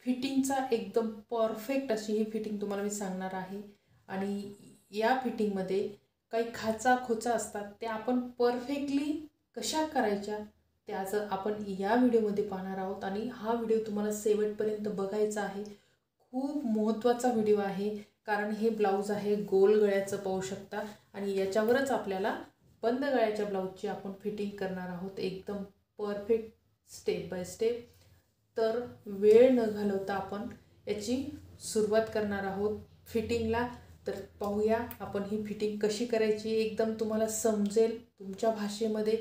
फिटिंगचा एकदम परफेक्ट अशी ही फिटिंग तुम्हाला मी सांगणार आहे। आणि या फिटिंगमध्ये काही खाचा खोचा असतात त्या आपण परफेक्टली कशा करायच्या ते आज आपण या व्हिडिओमध्ये पाहणार आहोत। आणि हा व्हिडिओ तुम्हाला शेवटपर्यंत बघायचा आहे। खूप महत्त्वाचा व्हिडिओ आहे, कारण हे ब्लाऊज आहे गोल गळ्याचं पाहू शकता आणि याच्यावरच आपल्याला बंद गळ्याच्या ब्लाऊजची आपण फिटिंग करणार आहोत एकदम परफेक्ट स्टेप बाय स्टेप। तर वेळ न घालवता आपण याची सुरुवात करणार आहोत फिटिंगला। तर पाहूया आपण ही फिटिंग कशी करायची, एकदम तुम्हाला समजेल तुमच्या भाषेमध्ये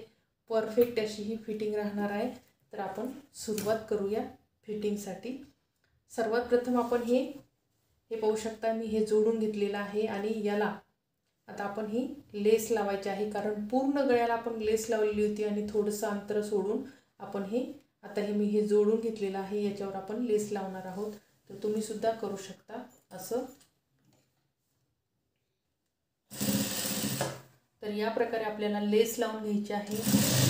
परफेक्ट अशी ही फिटिंग राहणार आहे। तर आपण सुरुवात करूया फिटिंगसाठी। सर्वात प्रथम आपण हे पाहू शकता मी हे जोडून घेतलेलं आहे आणि याला आता आपण ही लेस लावायची आहे, कारण पूर्ण गळ्याला आपण लेस लावलेली होती आणि थोडंसं अंतर सोडून आपण हे आता हे मी हे जोडून घेतलेलं आहे, याच्यावर आपण लेस लावणार आहोत। तर तुम्ही सुद्धा करू शकता असं। तर या प्रकारे आपल्याला लेस लावून घ्यायची आहे।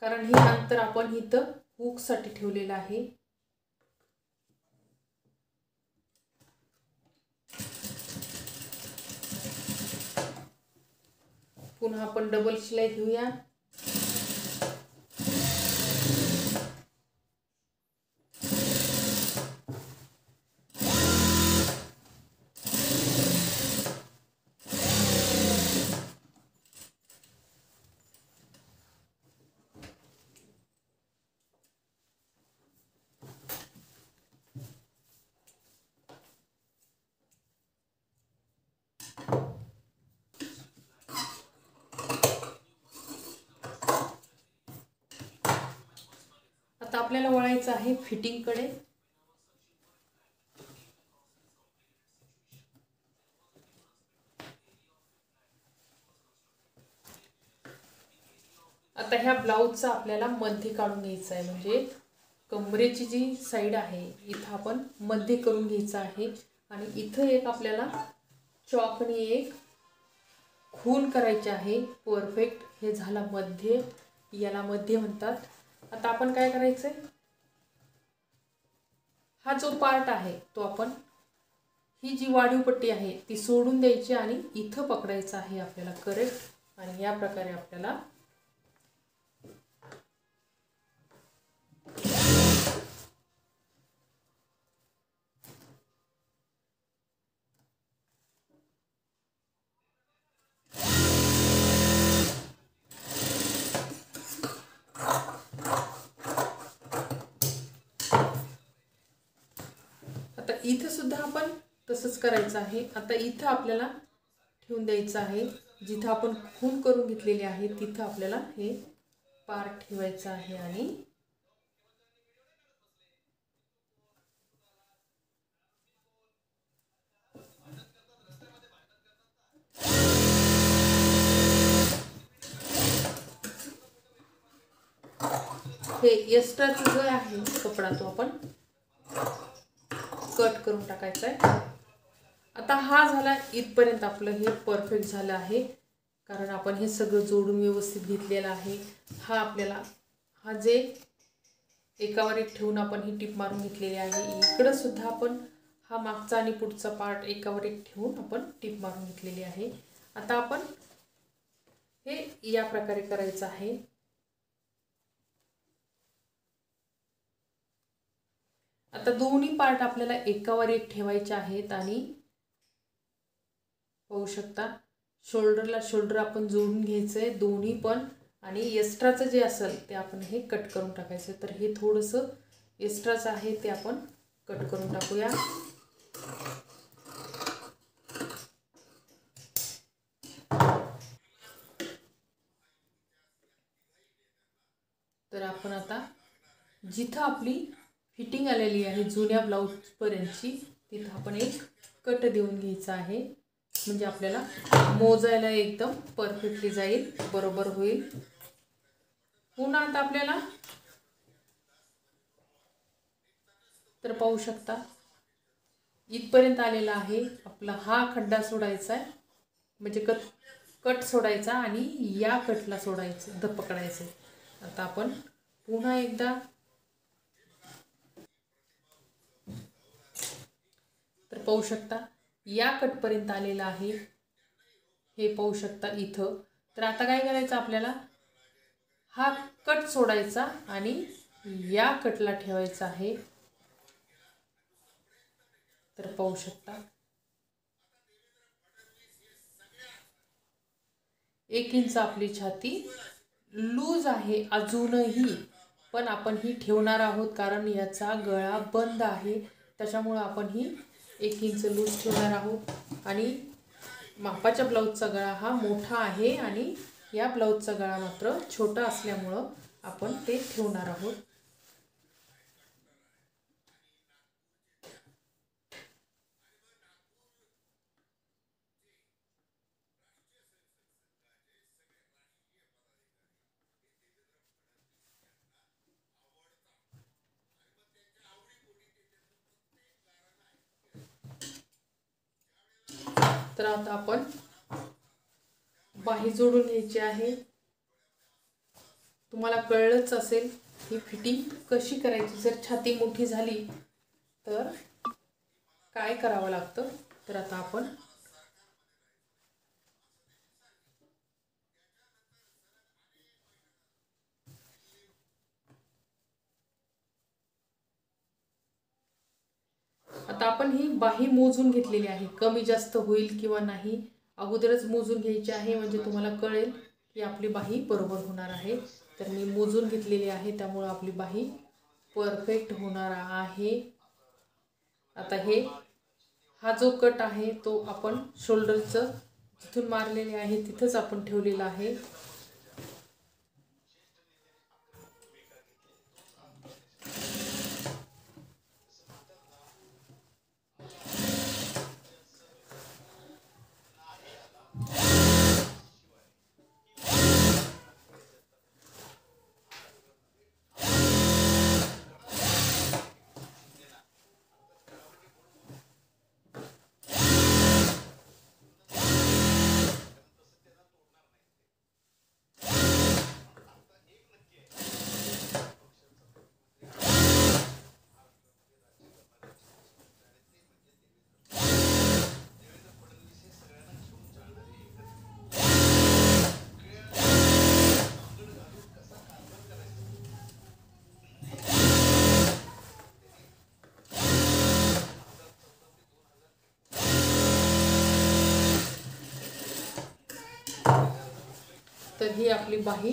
कारण हे अंतर आपण इथं हुकसाठी ठेवलेलं आहे। पुन्हा आपण डबल शिलाई घेऊया। आता आपल्याला वळायचं आहे फिटिंगकडे। आता ह्या ब्लाऊजचा आपल्याला मध्य काढून घ्यायचा आहे, म्हणजे कमरेची जी साईड आहे इथं आपण मध्य करून घ्यायचं आहे। आणि इथं एक आपल्याला चॉकने एक खून करायचे आहे परफेक्ट। हे झाला मध्य, याला मध्य म्हणतात। आता आपण काय करायचंय, हा जो पार्ट आहे तो आपण ही जी वाढीव पट्टी आहे ती सोडून द्यायची आणि इथं पकडायचं आहे आपल्याला करेक्ट। आणि या प्रकारे आपल्याला आता इथं सुद्धा आपण तसंच करायचं आहे। आता इथं आपल्याला ठेवून द्यायचं आहे, जिथं आपण खून करून घेतलेली आहे तिथं आपल्याला हे पार्ट ठेवायचं आहे। आणि हे एक्स्ट्राचा जो आहे कपडा तो आपण कट करून टाकायचा आहे। आता हा झाला इथपर्यंत आपलं हे परफेक्ट झालं आहे, कारण आपण हे सगळं जोडून व्यवस्थित घेतलेलं आहे। हा आपल्याला हा जे एकावर एक ठेवून आपण ही टिप मारून घेतलेली आहे। इकडं सुद्धा आपण हा मागचा आणि पुढचा पार्ट एकावर एक ठेवून आपण टिप मारून घेतलेली आहे। आता आपण हे या प्रकारे करायचं आहे। आता दोन्ही पार्ट आपल्याला एकावर एक ठेवायचे आहेत आणि पाहू शकता शोल्डरला शोल्डर आपण जोडून घ्यायचंय दोन्ही पण। आणि एक्स्ट्राचं जे असेल ते आपण हे कट करून टाकायचं। तर हे थोडंसं एक्स्ट्राचं आहे ते आपण कट करून टाकूया। तर आपण आता जिथं आपली फिटिंग आलेली आहे जुन्या ब्लाऊज पर्यंतची तिथं आपण एक कट देऊन घ्यायचा आहे, म्हणजे आपल्याला मोजायला एकदम परफेक्टली जाईल, बरोबर होईल। पुन्हा आता आपल्याला तर पाहू शकता इथपर्यंत आलेला आहे आपला हा खड्डा सोडायचा आहे, म्हणजे कट सोडायचा आणि या कटला सोडायचं पकडायचं. आता आपण पुन्हा एकदा तर पाहू शकता या कटपर्यंत आलेला आहे, हे पाहू शकता इथं. तर आता काय करायचं आपल्याला, हा कट सोडायचा आणि या कटला ठेवायचा आहे. तर पाहू शकता 1 इंच आपली छाती लूज आहे अजूनही, पण आपण ही ठेवणार आहोत कारण याचा गळा बंद आहे, त्याच्यामुळं आपण ही 1 इंच लूज ठेवणार आहोत. आणि मापाच्या ब्लाऊजचा गळा हा मोठा आहे आणि या ब्लाऊजचा गळा मात्र छोटा असल्यामुळं आपण ते ठेवणार आहोत. तर आता आपण बाही जोडून घ्यायची आहे. तुम्हाला कळलंच असेल ही फिटिंग कशी करायची. जर छाती मोठी झाली तर काय करावं लागतं. तर आता आपण ही बाही मोजून घेतलेली आहे. कमी जास्त होईल किंवा नाही अगोदरच मोजून घ्यायची आहे, म्हणजे तुम्हाला कळेल की आपली बाही बरोबर होणार आहे. तर मी मोजून घेतलेली आहे, त्यामुळे आपली बाही परफेक्ट होणार आहे. आता हा जो कट आहे तो आपण शोल्डरचं जिथून मारलेले आहे तिथंच आपण ठेवलेला आहे. तर ही आपली बाही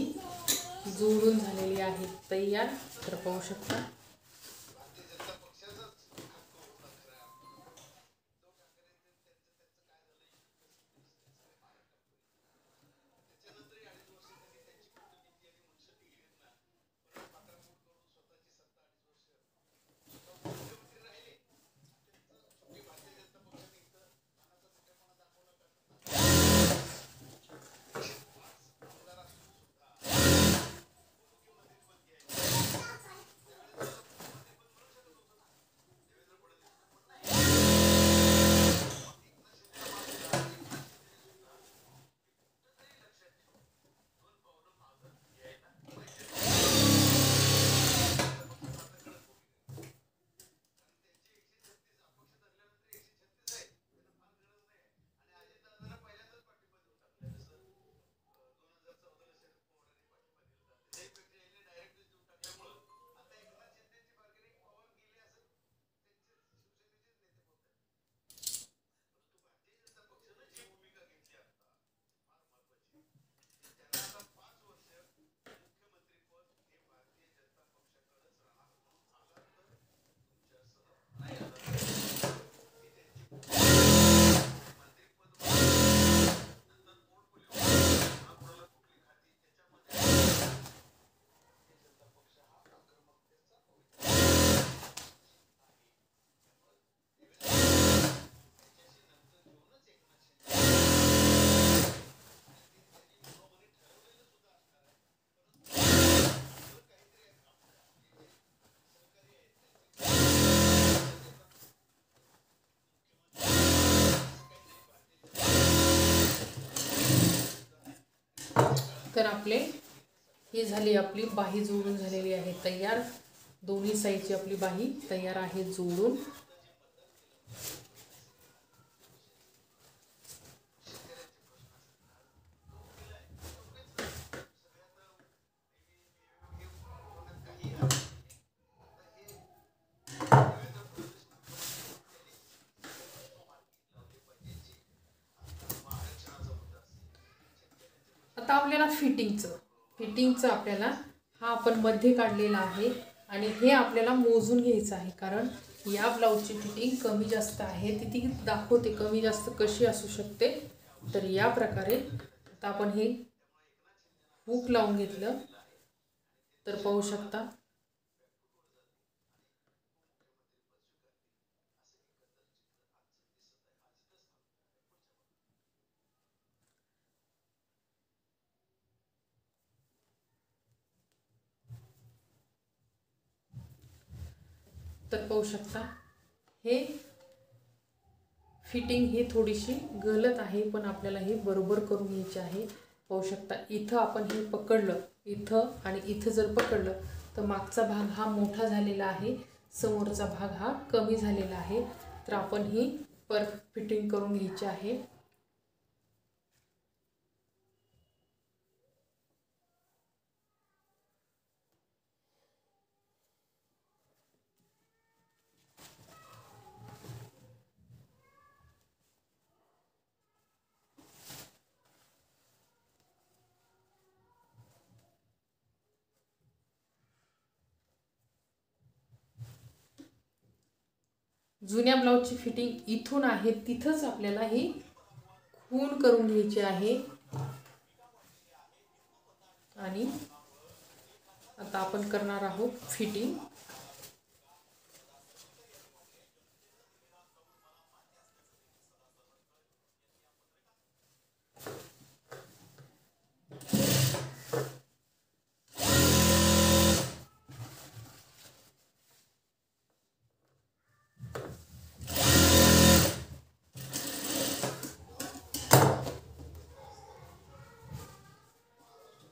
जोडून झालेली आहे तयार. तर पाहू शकता तर आपले ही झाली आपली बाही जोडून झालेली आहे तयार. दोन्ही साईडची आपली बाही तयार आहे जोडून. आता आपल्याला फिटिंगचं आपल्याला हा आपण मध्ये काढलेला आहे आणि हे आपल्याला मोजून घ्यायचं आहे, कारण या ब्लाऊजची फिटिंग कमी जास्त आहे ती दाखवते कमी जास्त कशी असू शकते. तर या प्रकारे आता आपण हे हुक लावून घेतलं तर पाहू शकता हे फिटिंग ही थोडीशी गलत आहे, पण आपल्याला हे बरोबर करून घ्यायचे आहे. पाहू शकता इथं आपण हे पकडलं, इथं आणि इथं जर पकडलं तर मागचा भाग हा मोठा झालेला आहे, समोरचा भाग हा कमी झालेला आहे. तर आपण ही परफेक्ट फिटिंग करून घ्यायची आहे. जुन्या ब्लाऊजची फिटिंग इथून आहे तिथंच आपल्याला ही खून करून घ्यायची आहे. आणि आता आपण करणार आहोत फिटिंग.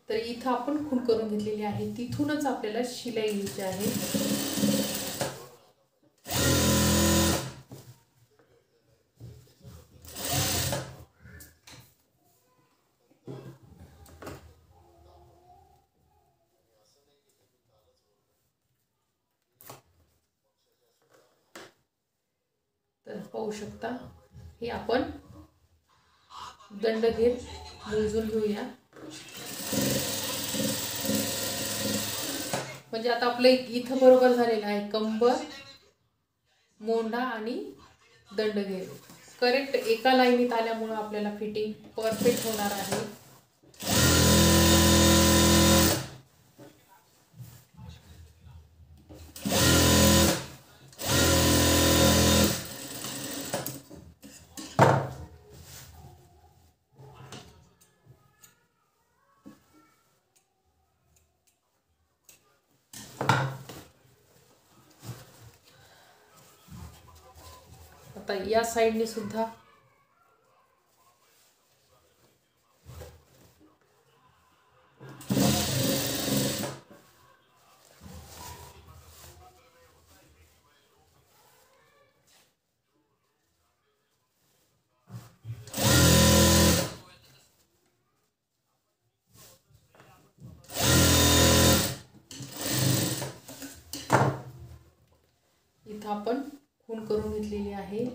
तर इथं आपण खूण करून घेतलेली आहे, तिथूनच आपल्याला शिलाई घ्यायची आहे. तर पाहू शकता हे आपण दंड घेत मोजून घेऊया. म्हणजे आता आपलं इथं बरोबर झालेलं आहे. कंबर, मोंढा आणि दंडघेर करेक्ट एका लाईनीत आल्यामुळे आपल्याला फिटिंग परफेक्ट होणार आहे. आता या साइडने सुद्धा इथं आपण खूण करून घेतलेली आहे.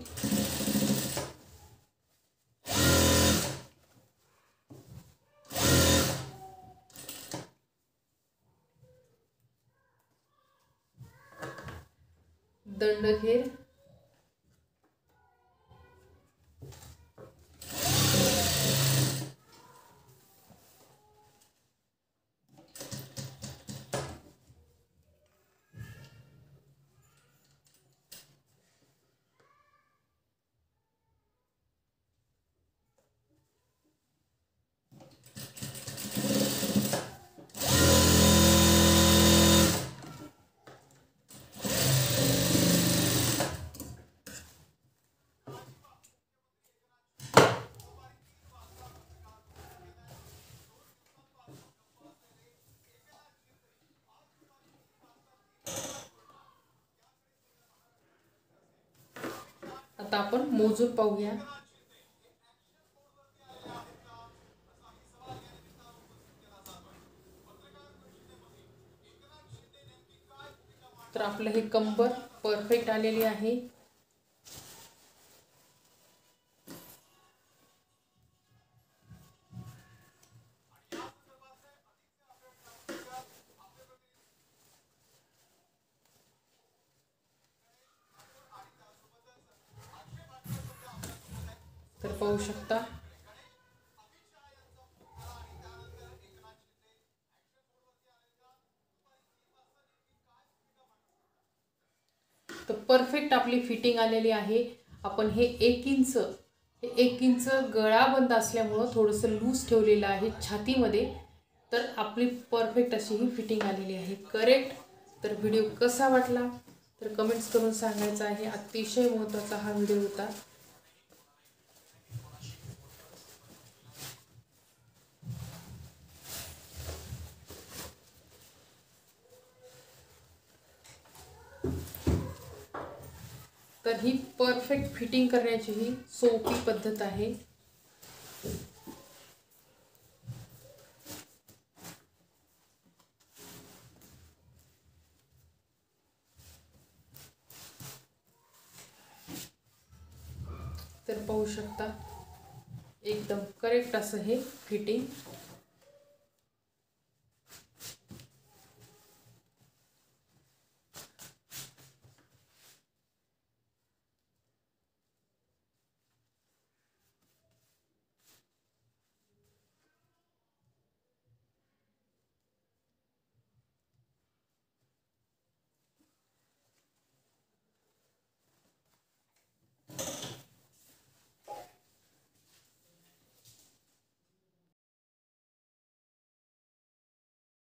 दंडघेर, आता आपण मोजून पाहूया. तर आपलं हे कंबर परफेक्ट आलेली आहे. तर पाहू शकता तर परफेक्ट आपली फिटिंग आलेली आहे. आपण हे 1 इंच गळा बंद असल्यामुळं थोडंसं लूज ठेवलेलं आहे छातीमध्ये. तर आपली परफेक्ट अशी ही फिटिंग आलेली आहे. करेक्ट. तर व्हिडिओ कसा वाटला तर कमेंट्स करून सांगायचं आहे. अतिशय महत्त्वाचा हा व्हिडिओ होता. तर ही परफेक्ट फिटिंग करण्याची ही सोपी पद्धत आहे. तर पाहू शकता एकदम करेक्ट असं हे फिटिंग